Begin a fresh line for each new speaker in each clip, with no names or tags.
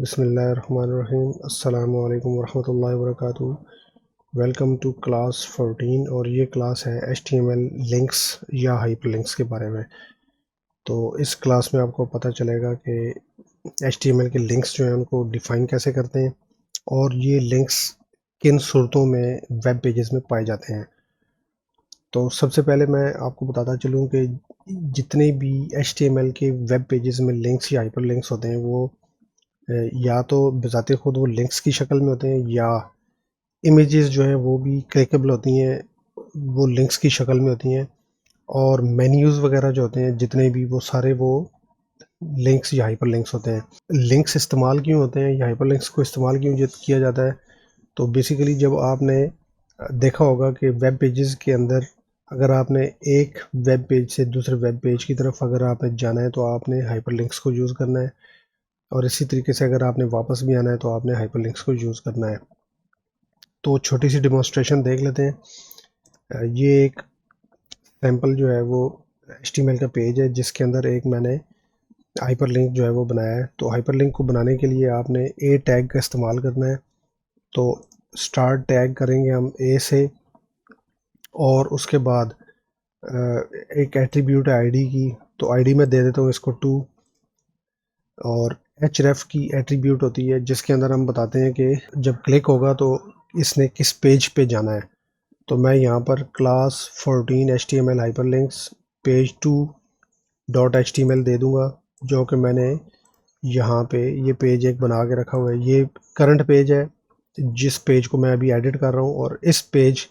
बिस्मिल्लाहिर्रहमानिर्रहीम। अस्सलामु अलैकुम वरहमतुल्लाहि वबरकातुहू। वेलकम टू क्लास 14 और ये क्लास है HTML लिंक्स या हाइपरलिंक्स के बारे में। तो इस क्लास में आपको पता चलेगा कि HTML के लिंक्स जो हैं उनको डिफ़ाइन कैसे करते हैं और ये लिंक्स किन सूरतों में वेब पेजेस में पाए जाते हैं। तो सबसे पहले मैं आपको बताता चलूँ कि जितने भी HTML के वेब पेजेस में लिंक्स या हाइपरलिंक्स होते हैं वो या तो बजाते खुद वो लिंक्स की शक्ल में होते हैं या इमेजेस जो हैं वो भी क्लिकेबल होती हैं, वो लिंक्स की शक्ल में होती हैं। और मेन्यूज़ वगैरह जो होते हैं जितने भी वो सारे वो लिंक्स या हाइपरलिंक्स होते हैं। लिंक्स इस्तेमाल क्यों होते हैं या हाइपरलिंक्स को इस्तेमाल क्यों किया जाता है? तो बेसिकली जब आपने देखा होगा कि वेब पेजेस के अंदर अगर आपने एक वेब पेज से दूसरे वेब पेज की तरफ अगर आपने जाना है तो आपने हाइपरलिंक्स को यूज़ करना है, और इसी तरीके से अगर आपने वापस भी आना है तो आपने हाइपरलिंक्स को यूज़ करना है। तो छोटी सी डेमोंस्ट्रेशन देख लेते हैं। ये एक सैम्पल जो है वो HTML का पेज है जिसके अंदर एक मैंने हाइपरलिंक जो है वो बनाया है। तो हाइपरलिंक को बनाने के लिए आपने ए टैग का इस्तेमाल करना है। तो स्टार्ट टैग करेंगे हम ए से, और उसके बाद एक एट्रीब्यूट है आईडी की, तो आईडी में दे देता हूँ इसको 2। और href की एट्रीब्यूट होती है जिसके अंदर हम बताते हैं कि जब क्लिक होगा तो इसने किस पेज पे जाना है। तो मैं यहाँ पर class 14 HTML hyperlinks page 2 dot HTML दे दूँगा, जो कि मैंने यहाँ पे ये पेज एक बना के रखा हुआ है। ये करंट पेज है जिस पेज को मैं अभी एडिट कर रहा हूँ, और इस पेज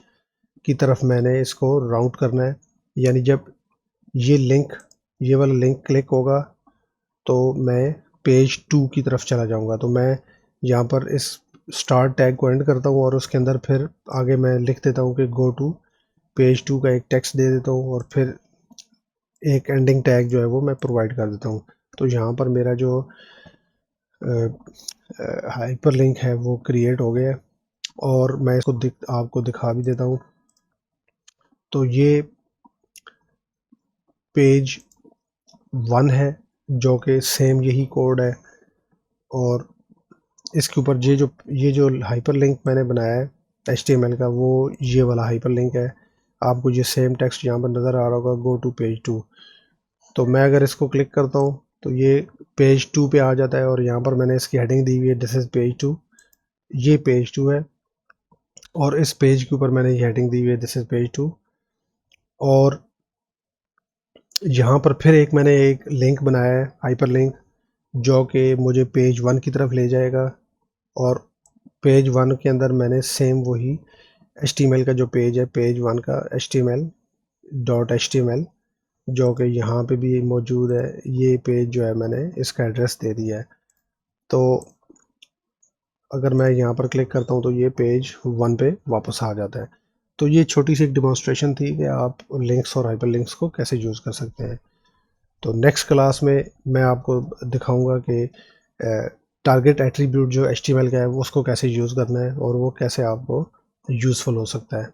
की तरफ मैंने इसको राउट करना है। यानी जब ये वाला लिंक क्लिक होगा तो मैं पेज 2 की तरफ चला जाऊंगा। तो मैं यहाँ पर इस स्टार्ट टैग को एंड करता हूँ और उसके अंदर फिर आगे मैं लिख देता हूँ कि गो टू पेज 2 का एक टेक्स्ट दे देता हूँ, और फिर एक एंडिंग टैग जो है वो मैं प्रोवाइड कर देता हूँ। तो यहाँ पर मेरा जो हाइपर लिंक है वो क्रिएट हो गया, और मैं इसको आपको दिखा भी देता हूँ। तो ये पेज 1 है जो कि सेम यही कोड है, और इसके ऊपर ये जो हाइपरलिंक मैंने बनाया है HTML का, वो ये वाला हाइपरलिंक है। आपको ये सेम टेक्स्ट यहाँ पर नज़र आ रहा होगा, गो टू पेज 2। तो मैं अगर इसको क्लिक करता हूँ तो ये पेज 2 पे आ जाता है, और यहाँ पर मैंने इसकी हेडिंग दी हुई है दिस इज़ पेज 2। ये पेज 2 है, और इस पेज के ऊपर मैंने ये हेडिंग दी हुई है दिस इज़ पेज 2। और यहाँ पर फिर मैंने एक लिंक बनाया है हाइपरलिंक, जो कि मुझे पेज 1 की तरफ ले जाएगा। और पेज 1 के अंदर मैंने सेम वही HTML का जो पेज है पेज 1 का HTML जो कि यहाँ पे भी मौजूद है। ये पेज जो है मैंने इसका एड्रेस दे दिया है। तो अगर मैं यहाँ पर क्लिक करता हूँ तो ये पेज 1 पे वापस आ जाता है। तो ये छोटी सी एक डिमॉन्स्ट्रेशन थी कि आप लिंक्स और हाइपरलिंक्स को कैसे यूज़ कर सकते हैं। तो नेक्स्ट क्लास में मैं आपको दिखाऊंगा कि टारगेट एट्रीब्यूट जो HTML का है वो उसको कैसे यूज़ करना है और वो कैसे आपको यूज़फुल हो सकता है।